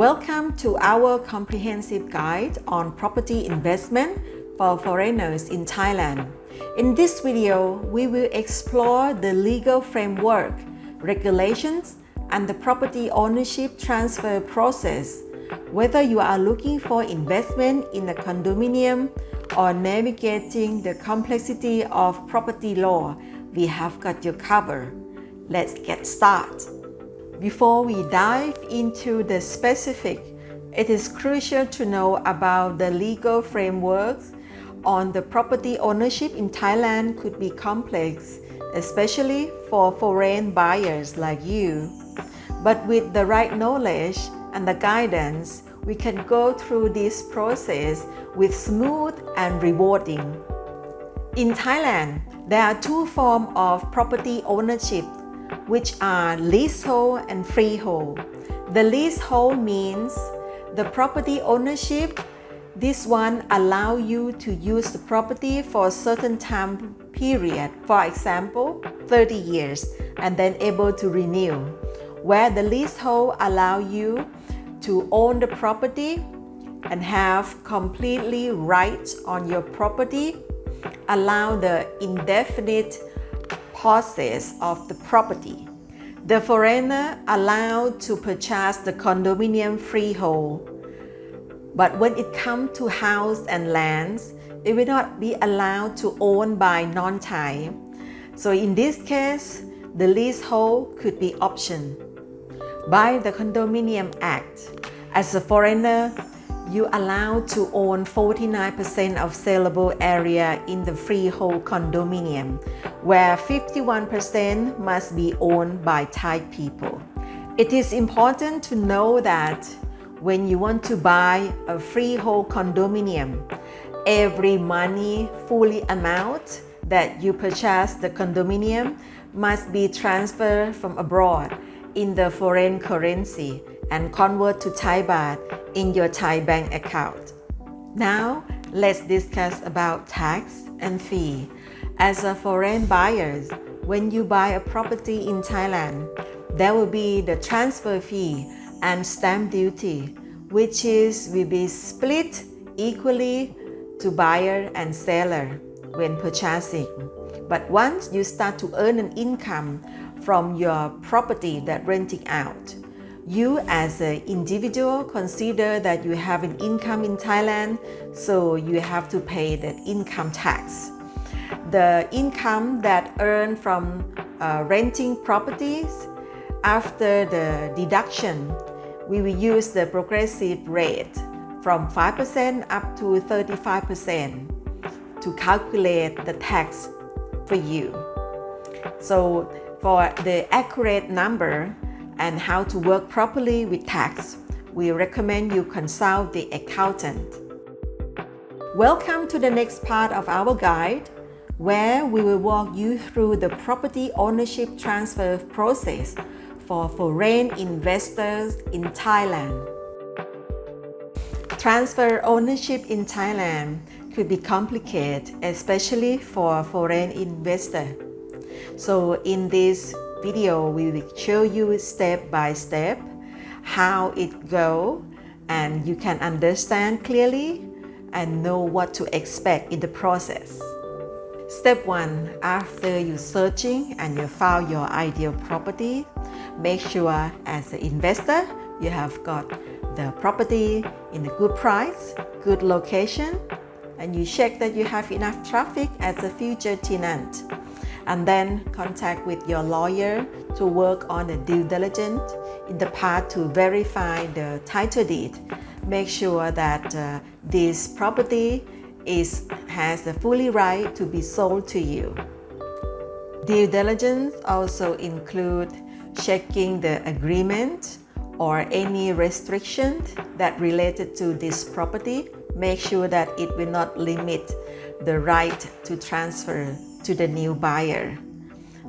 Welcome to our comprehensive guide on property investment for foreigners in Thailand. In this video, we will explore the legal framework, regulations, and the property ownership transfer process. Whether you are looking for investment in a condominium or navigating the complexity of property law, we have got you covered. Let's get started. Before we dive into the specific, it is crucial to know about the legal frameworks on the property ownership in Thailand could be complex, especially for foreign buyers like you. But with the right knowledge and the guidance, we can go through this process with smooth and rewarding. In Thailand, there are two forms of property ownership, which are leasehold and freehold. The leasehold means the property ownership. This one allows you to use the property for a certain time period, for example, 30 years, and then able to renew. Where the leasehold allows you to own the property and have completely rights on your property, allow the indefinite process of the property. The foreigner allowed to purchase the condominium freehold. But when it comes to house and lands, it will not be allowed to own by non-Thai. So in this case, the leasehold could be option. By the Condominium Act, as a foreigner, you are allowed to own 49% of saleable area in the freehold condominium, where 51% must be owned by Thai people. It is important to know that when you want to buy a freehold condominium, every money fully amount that you purchase the condominium must be transferred from abroad in the foreign currency and convert to Thai baht in your Thai bank account. Now, let's discuss about tax and fee. As a foreign buyer, when you buy a property in Thailand, there will be the transfer fee and stamp duty, which will be split equally to buyer and seller when purchasing. But once you start to earn an income from your property that renting out, you as an individual consider that you have an income in Thailand, so you have to pay that income tax. The income that earned from renting properties, after the deduction, we will use the progressive rate from 5% up to 35% to calculate the tax for you. So for the accurate number and how to work properly with tax, we recommend you consult the accountant. Welcome to the next part of our guide, where we will walk you through the property ownership transfer process for foreign investors in Thailand. Transfer ownership in Thailand could be complicated, especially for foreign investors. So in this video, we will show you step by step how it goes, and you can understand clearly and know what to expect in the process. Step 1, after you searching and you found your ideal property, make sure as an investor you have got the property in a good price, good location, and you check that you have enough traffic as a future tenant. And then contact with your lawyer to work on the due diligence in the part to verify the title deed. Make sure that this property has the fully right to be sold to you. Due diligence also include checking the agreement or any restriction that related to this property. Make sure that it will not limit the right to transfer to the new buyer.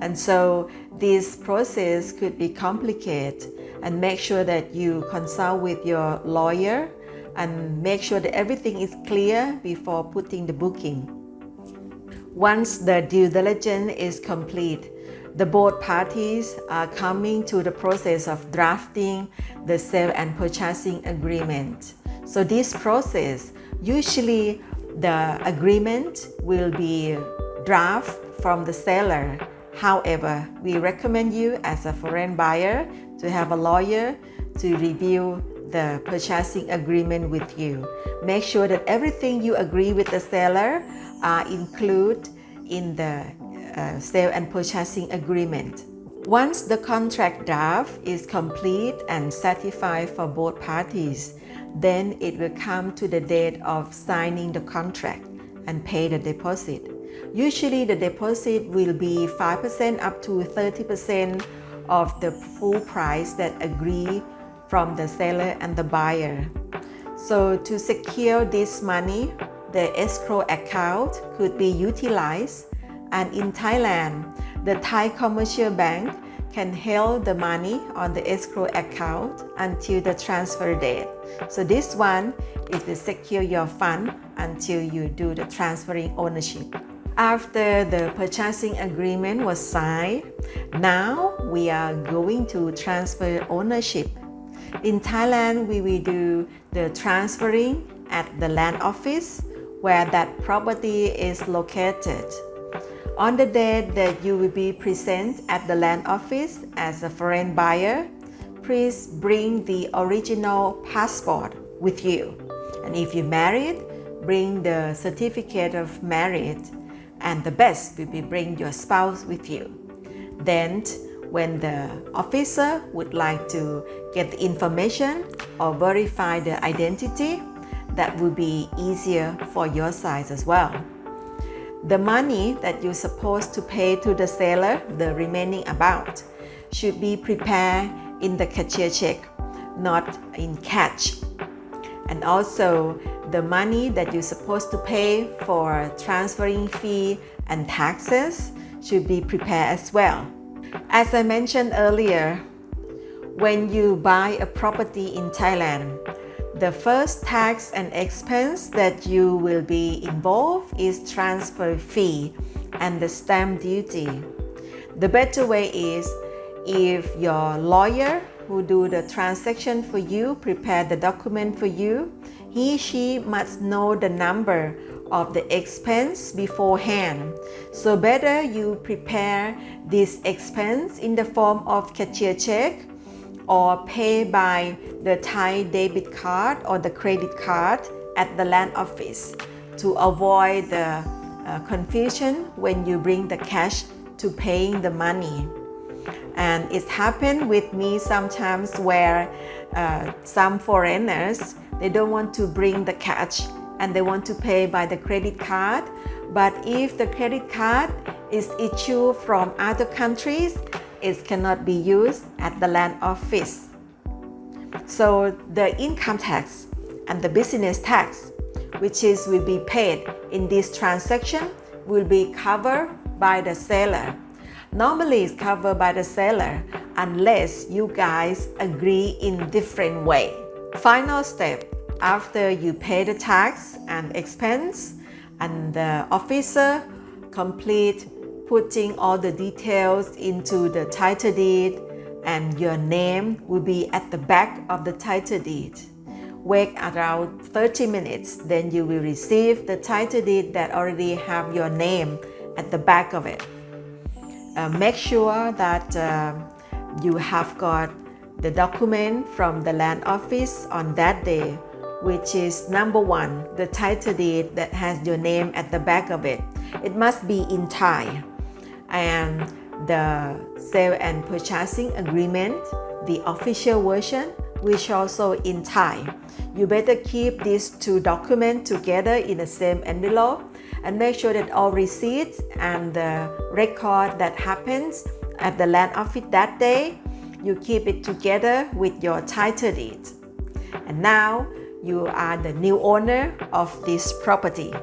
And so this process could be complicated, and make sure that you consult with your lawyer and make sure that everything is clear before putting the booking. Once the due diligence is complete, The both parties are coming to the process of drafting the sale and purchasing agreement. So this process, usually the agreement will be draft from the seller. However, we recommend you as a foreign buyer to have a lawyer to review the purchasing agreement with you. Make sure that everything you agree with the seller are included in the sale and purchasing agreement. Once the contract draft is complete and certified for both parties, then it will come to the date of signing the contract and pay the deposit. Usually the deposit will be 5% up to 30% of the full price that agree from the seller and the buyer. So to secure this money, the escrow account could be utilized, and in Thailand, the Thai commercial bank can hold the money on the escrow account until the transfer date. So this one is to secure your fund until you do the transferring ownership. After the purchasing agreement was signed, now we are going to transfer ownership. In Thailand, we will do the transferring at the land office where that property is located. On the day that you will be present at the land office as a foreign buyer, please bring the original passport with you. And if you're married, bring the certificate of marriage, and the best will be bring your spouse with you. Then when the officer would like to get the information or verify the identity, that will be easier for your side as well. The money that you're supposed to pay to the seller, the remaining amount, should be prepared in the cashier check, not in cash. And also, the money that you're supposed to pay for transferring fee and taxes should be prepared as well. As I mentioned earlier, when you buy a property in Thailand, the first tax and expense that you will be involved is transfer fee and the stamp duty. The better way is if your lawyer who do the transaction for you, prepare the document for you, she must know the number of the expense beforehand. So better you prepare this expense in the form of cashier check or pay by the Thai debit card or the credit card at the land office to avoid the confusion when you bring the cash to paying the money. And it happened with me sometimes where some foreigners, they don't want to bring the cash and they want to pay by the credit card. But if the credit card is issued from other countries, it cannot be used at the land office. So the income tax and the business tax, which will be paid in this transaction, will be covered by the seller. Normally it's covered by the seller unless you guys agree in different way. Final step, after you pay the tax and expense and the officer complete putting all the details into the title deed and your name will be at the back of the title deed. Wait around 30 minutes, then you will receive the title deed that already have your name at the back of it. Make sure that you have got the document from the land office on that day, which is number one, the title deed that has your name at the back of it. It must be in Thai. And the sale and purchasing agreement, the official version, which also in Thai. You better keep these two documents together in the same envelope and make sure that all receipts and the record that happens at the land office that day, you keep it together with your title deed. And now you are the new owner of this property.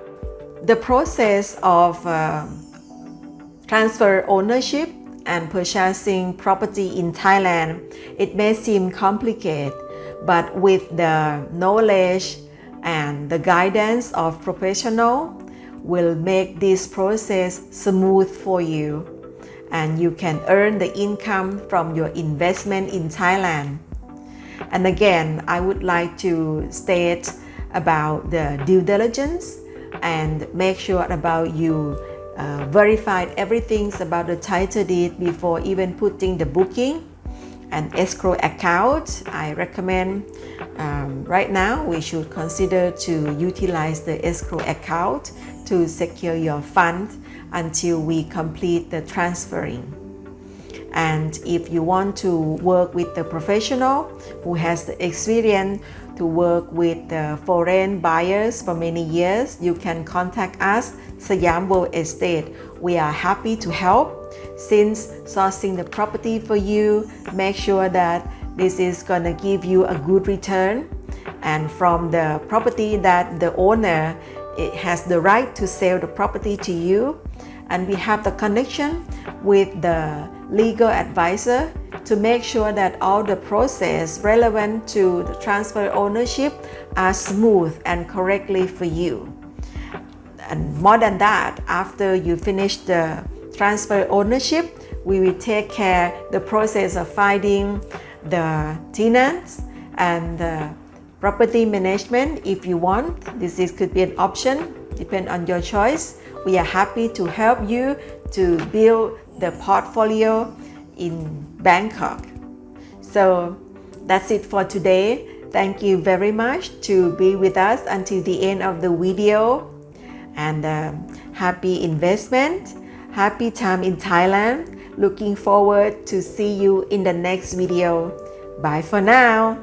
The process of transfer ownership and purchasing property in Thailand, it may seem complicated, but with the knowledge and the guidance of professional will make this process smooth for you. and you can earn the income from your investment in Thailand. And again, I would like to state about the due diligence and make sure about you verified everything about the title deed before even putting the booking and escrow account. I recommend right now we should consider to utilize the escrow account to secure your fund until we complete the transferring. And if you want to work with the professional who has the experience to work with the foreign buyers for many years, you can contact us, Siam World Estate. We are happy to help. Since sourcing the property for you, make sure that this is gonna give you a good return. And from the property that the owner, it has the right to sell the property to you. And we have the connection with the legal advisor to make sure that all the process relevant to the transfer ownership are smooth and correctly for you. And more than that, after you finish the transfer ownership, we will take care the process of finding the tenants and the property management if you want. Could be an option, depend on your choice. We are happy to help you to build the portfolio in Bangkok. So that's it for today. Thank you very much to be with us until the end of the video. And happy investment, happy time in Thailand. Looking forward to see you in the next video. Bye for now.